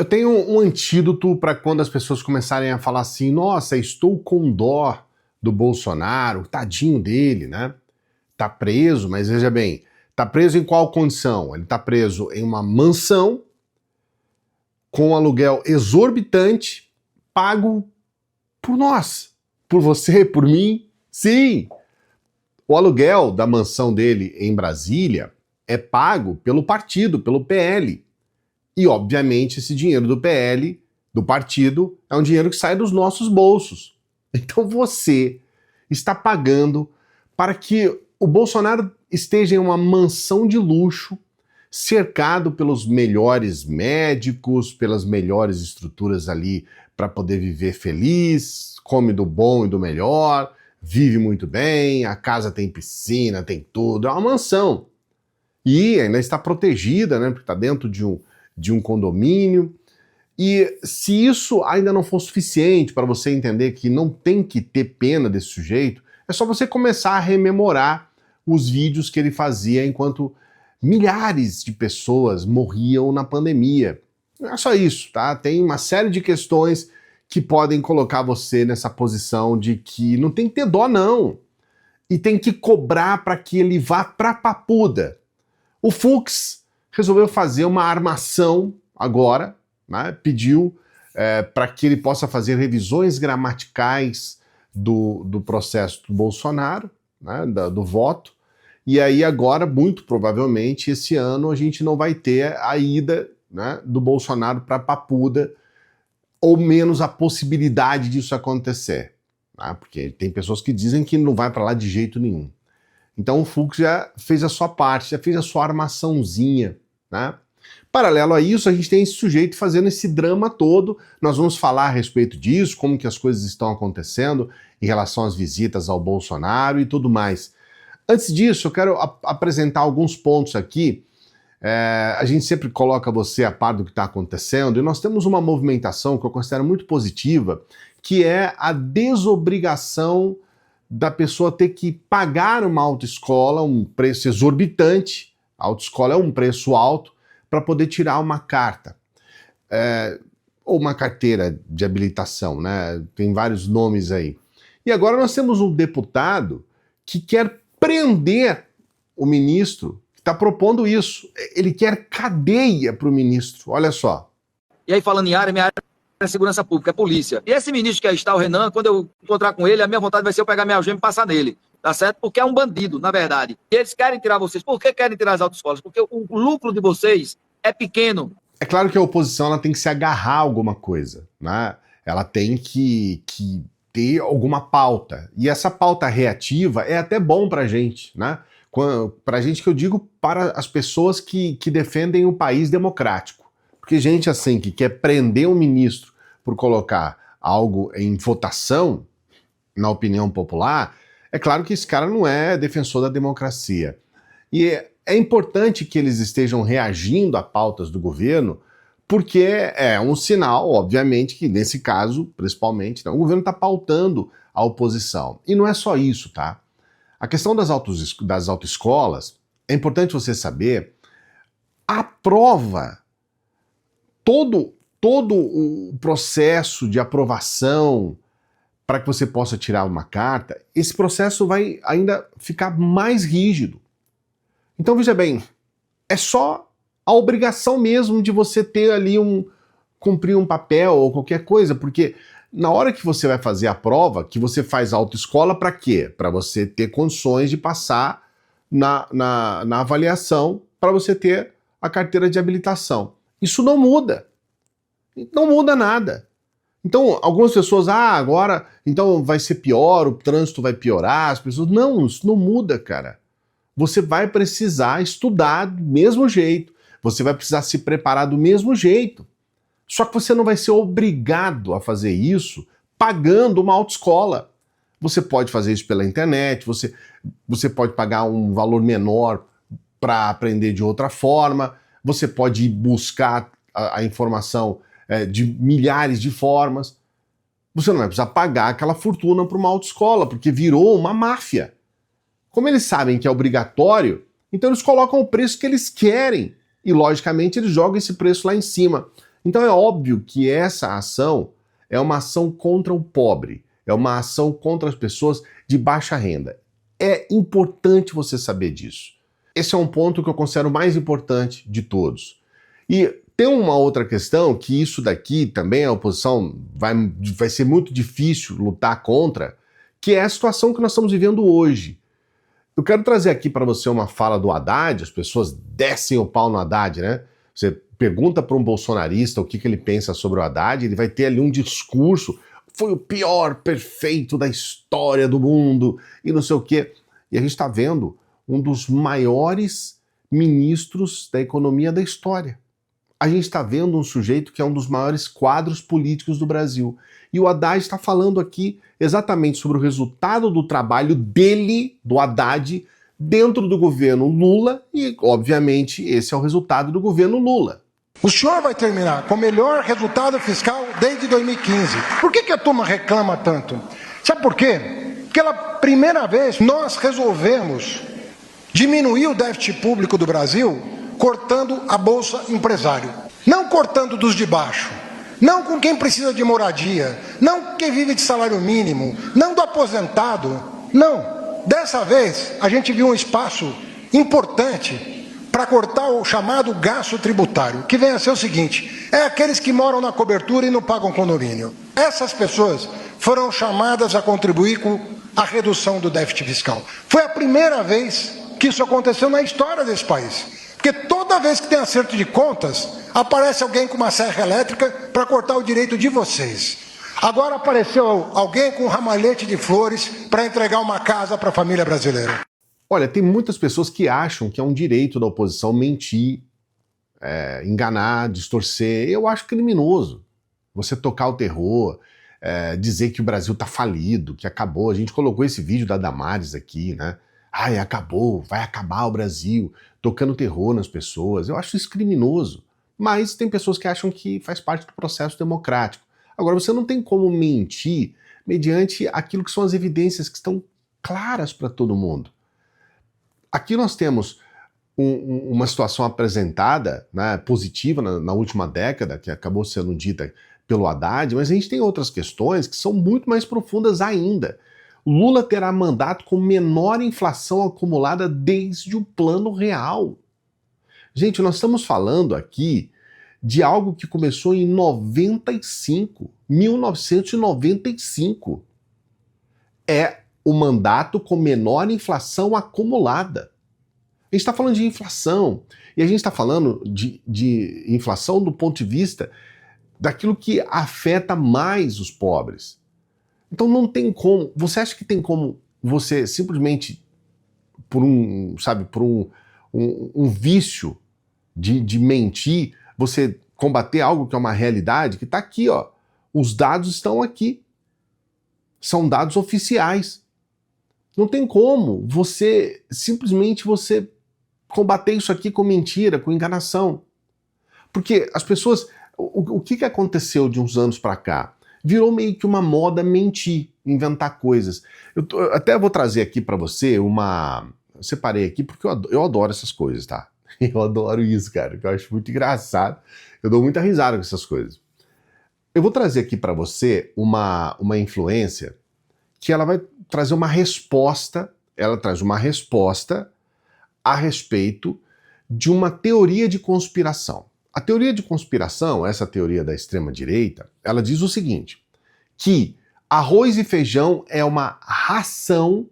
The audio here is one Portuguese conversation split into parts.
Eu tenho um antídoto para quando as pessoas começarem a falar assim: nossa, estou com dó do Bolsonaro, tadinho dele, né? Tá preso, mas veja bem, tá preso em qual condição? Ele tá preso em uma mansão com um aluguel exorbitante, pago por nós, por você, por mim. Sim! O aluguel da mansão dele em Brasília é pago pelo partido, pelo PL. E, obviamente, esse dinheiro do PL, do partido, é um dinheiro que sai dos nossos bolsos. Então você está pagando para que o Bolsonaro esteja em uma mansão de luxo, cercado pelos melhores médicos, pelas melhores estruturas ali para poder viver feliz, come do bom e do melhor, vive muito bem, a casa tem piscina, tem tudo, é uma mansão. E ainda está protegida, né, porque está dentro de um condomínio. E se isso ainda não for suficiente para você entender que não tem que ter pena desse sujeito, é só você começar a rememorar os vídeos que ele fazia enquanto milhares de pessoas morriam na pandemia. Não é só isso, tá? Tem uma série de questões que podem colocar você nessa posição de que não tem que ter dó, não. E tem que cobrar para que ele vá pra papuda. O Fux resolveu fazer uma armação agora, né? Pediu para que ele possa fazer revisões gramaticais do processo do Bolsonaro, né? Do voto, e aí agora, muito provavelmente, esse ano a gente não vai ter a ida, né, do Bolsonaro para papuda, ou menos a possibilidade disso acontecer, né? Porque tem pessoas que dizem que não vai para lá de jeito nenhum. Então o Fux já fez a sua parte, já fez a sua armaçãozinha, né? Paralelo a isso, a gente tem esse sujeito fazendo esse drama todo. Nós vamos falar a respeito disso, como que as coisas estão acontecendo em relação às visitas ao Bolsonaro e tudo mais. Antes disso, eu quero apresentar alguns pontos aqui. A gente sempre coloca você a par do que está acontecendo, e nós temos uma movimentação que eu considero muito positiva, que é a desobrigação da pessoa ter que pagar uma autoescola, um preço exorbitante. A autoescola é um preço alto para poder tirar uma carta, ou uma carteira de habilitação, né? Tem vários nomes aí. E agora nós temos um deputado que quer prender o ministro, que está propondo isso. Ele quer cadeia para o ministro, olha só. E aí, falando em área, minha área é segurança pública, é polícia. E esse ministro que aí está, o Renan, quando eu encontrar com ele, a minha vontade vai ser eu pegar minha algema e passar nele. Tá certo? Porque é um bandido, na verdade. E eles querem tirar vocês. Por que querem tirar as autoescolas? Porque o lucro de vocês é pequeno. É claro que a oposição ela tem que se agarrar a alguma coisa, né? Ela tem que ter alguma pauta. E essa pauta reativa é até bom pra gente, né? Pra gente, que eu digo, para as pessoas que defendem o país democrático. Porque gente assim, que quer prender um ministro por colocar algo em votação, na opinião popular, é claro que esse cara não é defensor da democracia. E é importante que eles estejam reagindo a pautas do governo, porque é um sinal, obviamente, que nesse caso, principalmente, né, o governo está pautando a oposição. E não é só isso, tá? A questão das autoescolas, é importante você saber, a prova, todo o processo de aprovação para que você possa tirar uma carta, esse processo vai ainda ficar mais rígido. Então, veja bem, é só a obrigação mesmo de você ter ali cumprir um papel ou qualquer coisa, porque na hora que você vai fazer a prova, que você faz a autoescola, para quê? Para você ter condições de passar na avaliação, para você ter a carteira de habilitação. Isso não muda. Não muda nada. Então, algumas pessoas, agora, então vai ser pior, o trânsito vai piorar, as pessoas... Não, isso não muda, cara. Você vai precisar estudar do mesmo jeito, você vai precisar se preparar do mesmo jeito. Só que você não vai ser obrigado a fazer isso pagando uma autoescola. Você pode fazer isso pela internet, você pode pagar um valor menor para aprender de outra forma, você pode ir buscar a informação de milhares de formas. Você não vai precisar pagar aquela fortuna para uma autoescola, porque virou uma máfia. Como eles sabem que é obrigatório, então eles colocam o preço que eles querem. E, logicamente, eles jogam esse preço lá em cima. Então é óbvio que essa ação é uma ação contra o pobre, é uma ação contra as pessoas de baixa renda. É importante você saber disso. Esse é um ponto que eu considero mais importante de todos. E tem uma outra questão, que isso daqui também a oposição vai ser muito difícil lutar contra, que é a situação que nós estamos vivendo hoje. Eu quero trazer aqui para você uma fala do Haddad, as pessoas descem o pau no Haddad, né? Você pergunta para um bolsonarista o que ele pensa sobre o Haddad, ele vai ter ali um discurso, foi o pior prefeito da história do mundo, e não sei o quê. E a gente está vendo um dos maiores ministros da economia da história. A gente está vendo um sujeito que é um dos maiores quadros políticos do Brasil. E o Haddad está falando aqui exatamente sobre o resultado do trabalho dele, do Haddad, dentro do governo Lula, e, obviamente, esse é o resultado do governo Lula. O senhor vai terminar com o melhor resultado fiscal desde 2015. Por que a turma reclama tanto? Sabe por quê? Porque pela primeira vez nós resolvemos diminuir o déficit público do Brasil cortando a Bolsa Empresário. Não cortando dos de baixo, não com quem precisa de moradia, não com quem vive de salário mínimo, não do aposentado, não. Dessa vez, a gente viu um espaço importante para cortar o chamado gasto tributário, que vem a ser o seguinte: é aqueles que moram na cobertura e não pagam condomínio. Essas pessoas foram chamadas a contribuir com a redução do déficit fiscal. Foi a primeira vez que isso aconteceu na história desse país. Porque toda vez que tem acerto de contas, aparece alguém com uma serra elétrica para cortar o direito de vocês. Agora apareceu alguém com um ramalhete de flores para entregar uma casa para a família brasileira. Olha, tem muitas pessoas que acham que é um direito da oposição mentir, enganar, distorcer. Eu acho criminoso você tocar o terror, dizer que o Brasil está falido, que acabou. A gente colocou esse vídeo da Damares aqui, né? Ai, acabou, vai acabar o Brasil, tocando terror nas pessoas. Eu acho isso criminoso. Mas tem pessoas que acham que faz parte do processo democrático. Agora, você não tem como mentir mediante aquilo que são as evidências que estão claras para todo mundo. Aqui nós temos uma situação apresentada, né, positiva na última década, que acabou sendo dita pelo Haddad, mas a gente tem outras questões que são muito mais profundas ainda. Lula terá mandato com menor inflação acumulada desde o Plano Real. Gente, nós estamos falando aqui de algo que começou em 1995. É o mandato com menor inflação acumulada. A gente está falando de inflação, e a gente está falando de inflação do ponto de vista daquilo que afeta mais os pobres. Então não tem como, você acha que tem como você simplesmente, por um vício de mentir, você combater algo que é uma realidade que está aqui, ó. Os dados estão aqui. São dados oficiais. Não tem como você simplesmente combater isso aqui com mentira, com enganação. Porque as pessoas, o que aconteceu de uns anos para cá? Virou meio que uma moda mentir, inventar coisas. Eu até vou trazer aqui para você eu separei aqui porque eu adoro essas coisas, tá? Eu adoro isso, cara, que eu acho muito engraçado. Eu dou muita risada com essas coisas. Eu vou trazer aqui para você uma influência que ela vai trazer uma resposta, ela traz uma resposta a respeito de uma teoria de conspiração. A teoria de conspiração, essa teoria da extrema-direita, ela diz o seguinte, que arroz e feijão é uma ração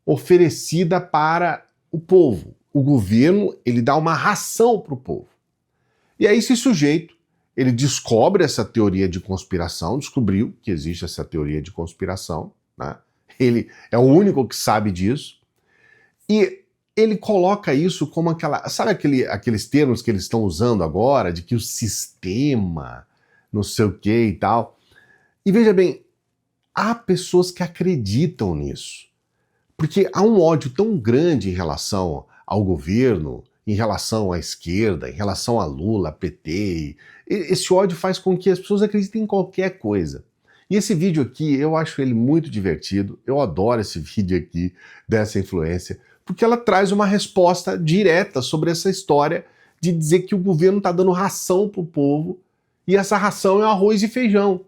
oferecida para o povo. O governo, ele dá uma ração para o povo. E aí esse sujeito, ele descobre essa teoria de conspiração, descobriu que existe essa teoria de conspiração, né? Ele é o único que sabe disso, e ele coloca isso como sabe aqueles termos que eles estão usando agora, de que o sistema, não sei o que e tal. E veja bem, há pessoas que acreditam nisso, porque há um ódio tão grande em relação ao governo, em relação à esquerda, em relação a Lula, a PT. Esse ódio faz com que as pessoas acreditem em qualquer coisa. E esse vídeo aqui, eu acho ele muito divertido, eu adoro esse vídeo aqui, dessa influência, porque ela traz uma resposta direta sobre essa história de dizer que o governo está dando ração para o povo e essa ração é arroz e feijão.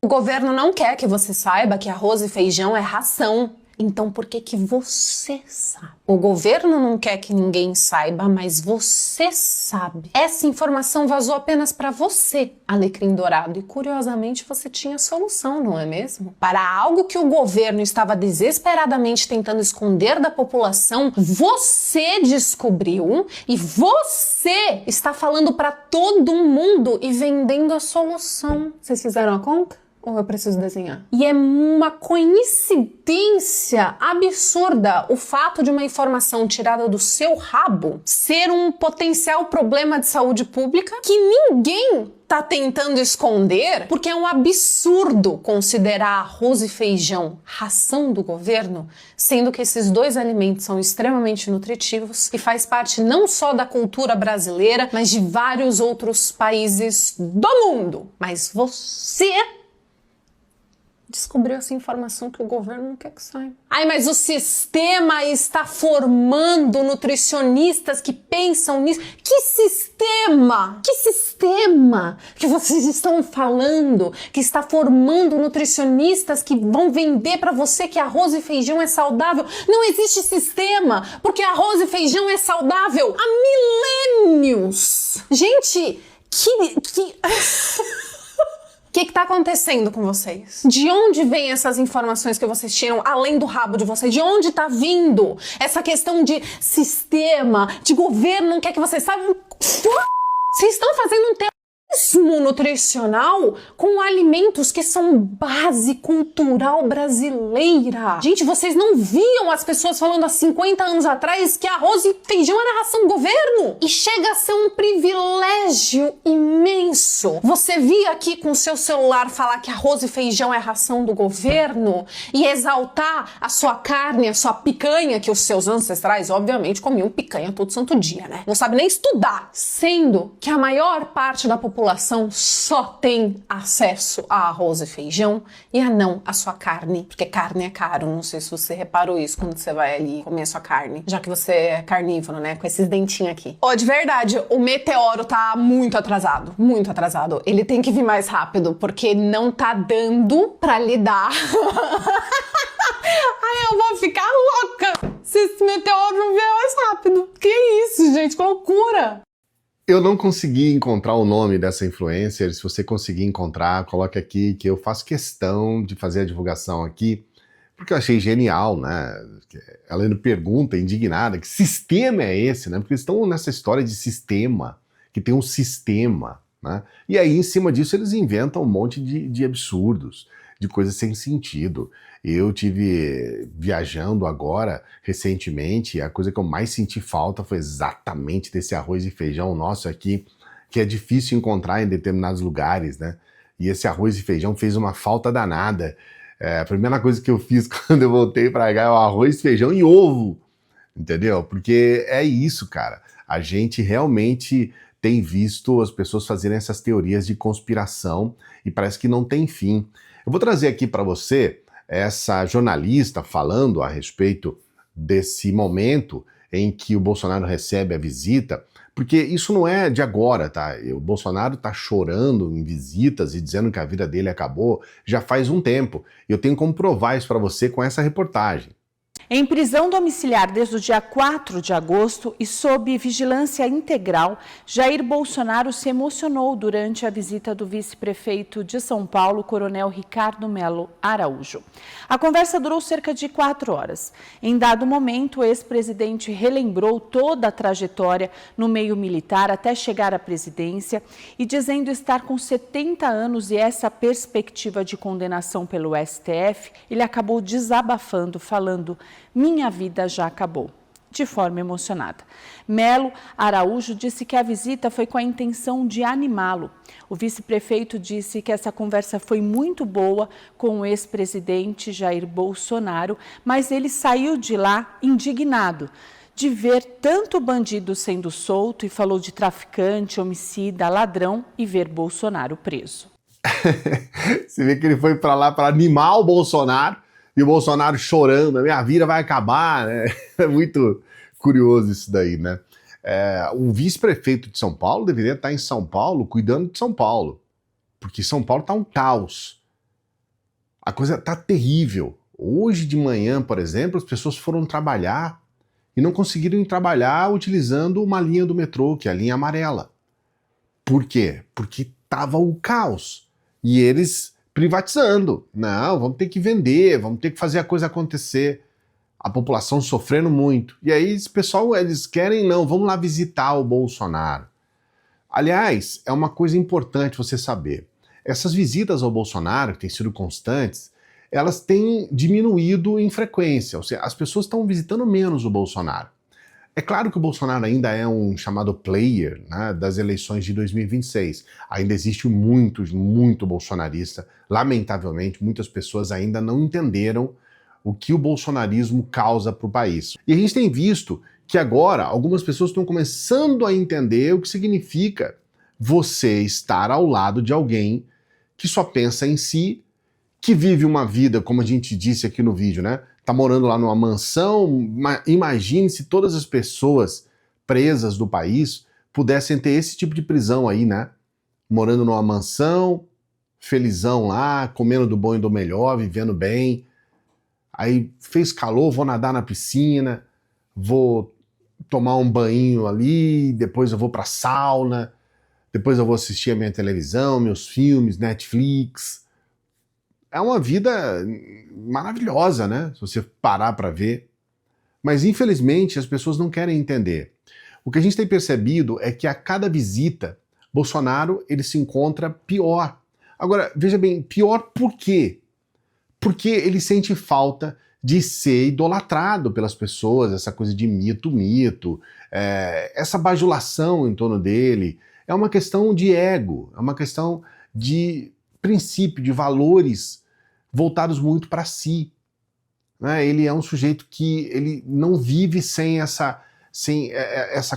O governo não quer que você saiba que arroz e feijão é ração. Então por que você sabe? O governo não quer que ninguém saiba, mas você sabe. Essa informação vazou apenas para você, Alecrim Dourado. E curiosamente você tinha solução, não é mesmo? Para algo que o governo estava desesperadamente tentando esconder da população, você descobriu e você está falando para todo mundo e vendendo a solução. Vocês fizeram a conta? Ou eu preciso desenhar? E é uma coincidência absurda o fato de uma informação tirada do seu rabo ser um potencial problema de saúde pública que ninguém tá tentando esconder, porque é um absurdo considerar arroz e feijão ração do governo, sendo que esses dois alimentos são extremamente nutritivos e faz parte não só da cultura brasileira, mas de vários outros países do mundo. Mas você descobriu essa informação que o governo não quer que saiba. Ai, mas o sistema está formando nutricionistas que pensam nisso. Que sistema? Que sistema que vocês estão falando que está formando nutricionistas que vão vender para você que arroz e feijão é saudável? Não existe sistema, porque arroz e feijão é saudável há milênios. Gente, O que tá acontecendo com vocês? De onde vêm essas informações que vocês tiram além do rabo de vocês? De onde tá vindo essa questão de sistema, de governo não quer que vocês saibam? Vocês estão fazendo um terrorismo nutricional com alimentos que são base cultural brasileira. Gente, vocês não viam as pessoas falando há 50 anos atrás que arroz e feijão era ração do governo? E chega a ser um privilégio imenso. Você via aqui com o seu celular falar que arroz e feijão é ração do governo e exaltar a sua carne, a sua picanha, que os seus ancestrais, obviamente, comiam picanha todo santo dia, né? Não sabe nem estudar. Sendo que a maior parte da população só tem acesso a arroz e feijão e não a sua carne, porque carne é caro. Não sei se você reparou isso quando você vai ali comer a sua carne, já que você é carnívoro, né, com esses dentinhos aqui. De verdade, o meteoro tá muito atrasado, muito atrasado. Ele tem que vir mais rápido, porque não tá dando pra lidar. Ai, eu vou ficar louca se esse meteoro não vier mais rápido. Que isso, gente, que loucura! Eu não consegui encontrar o nome dessa influencer. Se você conseguir encontrar, coloque aqui que eu faço questão de fazer a divulgação aqui, porque eu achei genial, né? Ela ainda pergunta, indignada, que sistema é esse, né? Porque eles estão nessa história de sistema, que tem um sistema, né? E aí, em cima disso, eles inventam um monte de absurdos, de coisas sem sentido. Eu tive viajando agora, recentemente, a coisa que eu mais senti falta foi exatamente desse arroz e feijão nosso aqui, que é difícil encontrar em determinados lugares, né? E esse arroz e feijão fez uma falta danada. A primeira coisa que eu fiz quando eu voltei pra cá é o arroz, feijão e ovo, entendeu? Porque é isso, cara. A gente realmente tem visto as pessoas fazerem essas teorias de conspiração e parece que não tem fim. Eu vou trazer aqui para você essa jornalista falando a respeito desse momento em que o Bolsonaro recebe a visita, porque isso não é de agora, tá? O Bolsonaro tá chorando em visitas e dizendo que a vida dele acabou já faz um tempo. Eu tenho como provar isso para você com essa reportagem. Em prisão domiciliar desde o dia 4 de agosto e sob vigilância integral, Jair Bolsonaro se emocionou durante a visita do vice-prefeito de São Paulo, Coronel Ricardo Melo Araújo. A conversa durou cerca de 4 horas. Em dado momento, o ex-presidente relembrou toda a trajetória no meio militar até chegar à presidência e dizendo estar com 70 anos e essa perspectiva de condenação pelo STF, ele acabou desabafando, falando: "Minha vida já acabou", de forma emocionada. Melo Araújo disse que a visita foi com a intenção de animá-lo. O vice-prefeito disse que essa conversa foi muito boa com o ex-presidente Jair Bolsonaro, mas ele saiu de lá indignado de ver tanto bandido sendo solto e falou de traficante, homicida, ladrão e ver Bolsonaro preso. Você vê que ele foi para lá para animar o Bolsonaro, e o Bolsonaro chorando, a minha vida vai acabar, né? É muito curioso isso daí, né? O vice-prefeito de São Paulo deveria estar em São Paulo cuidando de São Paulo, porque São Paulo tá um caos. A coisa tá terrível. Hoje de manhã, por exemplo, as pessoas foram trabalhar e não conseguiram ir trabalhar utilizando uma linha do metrô, que é a linha amarela. Por quê? Porque tava o caos. E eles privatizando. Não, vamos ter que vender, vamos ter que fazer a coisa acontecer. A população sofrendo muito. E aí esse pessoal, eles querem, não, vamos lá visitar o Bolsonaro. Aliás, é uma coisa importante você saber. Essas visitas ao Bolsonaro, que têm sido constantes, elas têm diminuído em frequência, ou seja, as pessoas estão visitando menos o Bolsonaro. É claro que o Bolsonaro ainda é um chamado player, né, das eleições de 2026. Ainda existe muito bolsonarista. Lamentavelmente, muitas pessoas ainda não entenderam o que o bolsonarismo causa para o país. E a gente tem visto que agora algumas pessoas estão começando a entender o que significa você estar ao lado de alguém que só pensa em si, que vive uma vida, como a gente disse aqui no vídeo, né? Tá morando lá numa mansão. Imagine se todas as pessoas presas do país pudessem ter esse tipo de prisão aí, né? Morando numa mansão, felizão lá, comendo do bom e do melhor, vivendo bem. Aí fez calor, vou nadar na piscina, vou tomar um banho ali, depois eu vou pra sauna, depois eu vou assistir a minha televisão, meus filmes, Netflix. É uma vida maravilhosa, né? Se você parar para ver. Mas infelizmente as pessoas não querem entender. O que a gente tem percebido é que a cada visita, Bolsonaro ele se encontra pior. Agora, veja bem, pior por quê? Porque ele sente falta de ser idolatrado pelas pessoas, essa coisa de mito, essa bajulação em torno dele. É uma questão de ego, é uma questão de princípio, de valores voltados muito para si. Né? Ele é um sujeito que ele não vive sem essa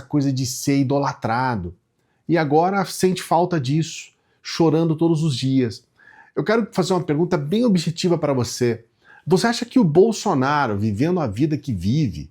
coisa de ser idolatrado. E agora sente falta disso, chorando todos os dias. Eu quero fazer uma pergunta bem objetiva para você. Você acha que o Bolsonaro, vivendo a vida que vive,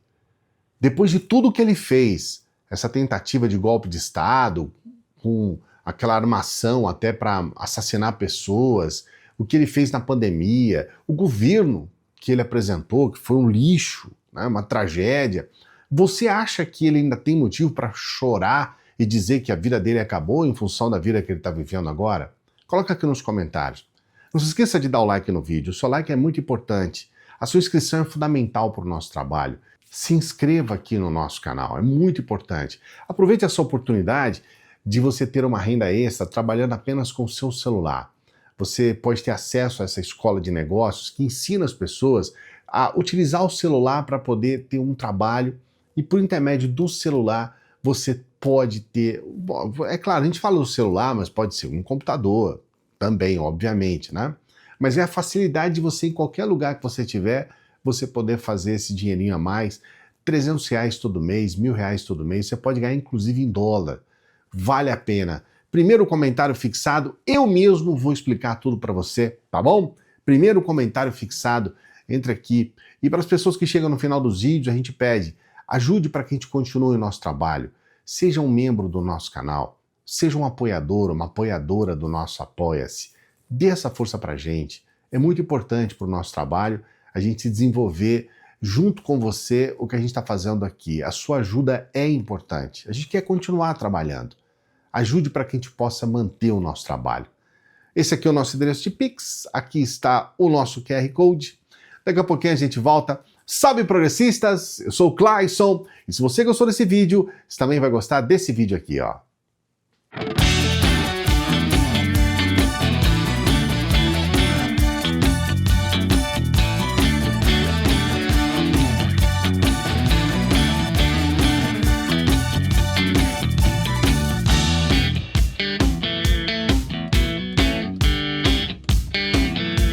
depois de tudo que ele fez, essa tentativa de golpe de Estado, com aquela armação até para assassinar pessoas, o que ele fez na pandemia, o governo que ele apresentou, que foi um lixo, né, uma tragédia, você acha que ele ainda tem motivo para chorar e dizer que a vida dele acabou em função da vida que ele está vivendo agora? Coloca aqui nos comentários. Não se esqueça de dar o like no vídeo, o seu like é muito importante. A sua inscrição é fundamental para o nosso trabalho. Se inscreva aqui no nosso canal, é muito importante. Aproveite essa oportunidade de você ter uma renda extra trabalhando apenas com o seu celular. Você pode ter acesso a essa escola de negócios que ensina as pessoas a utilizar o celular para poder ter um trabalho e por intermédio do celular você pode ter... É claro, a gente fala do celular, mas pode ser um computador também, obviamente, né? Mas é a facilidade de você, em qualquer lugar que você tiver, você poder fazer esse dinheirinho a mais, R$300 todo mês, R$1.000 todo mês, você pode ganhar inclusive em dólar. Vale a pena. Primeiro comentário fixado, eu mesmo vou explicar tudo para você, tá bom? Primeiro comentário fixado, entra aqui. E para as pessoas que chegam no final dos vídeos, a gente pede, ajude para que a gente continue o nosso trabalho. Seja um membro do nosso canal, seja um apoiador, uma apoiadora do nosso Apoia-se. Dê essa força pra gente. É muito importante para o nosso trabalho a gente desenvolver junto com você o que a gente está fazendo aqui. A sua ajuda é importante. A gente quer continuar trabalhando. Ajude para que a gente possa manter o nosso trabalho. Esse aqui é o nosso endereço de Pix. Aqui está o nosso QR Code. Daqui a pouquinho a gente volta. Salve progressistas! Eu sou o Clayson. E se você gostou desse vídeo, você também vai gostar desse vídeo aqui, ó.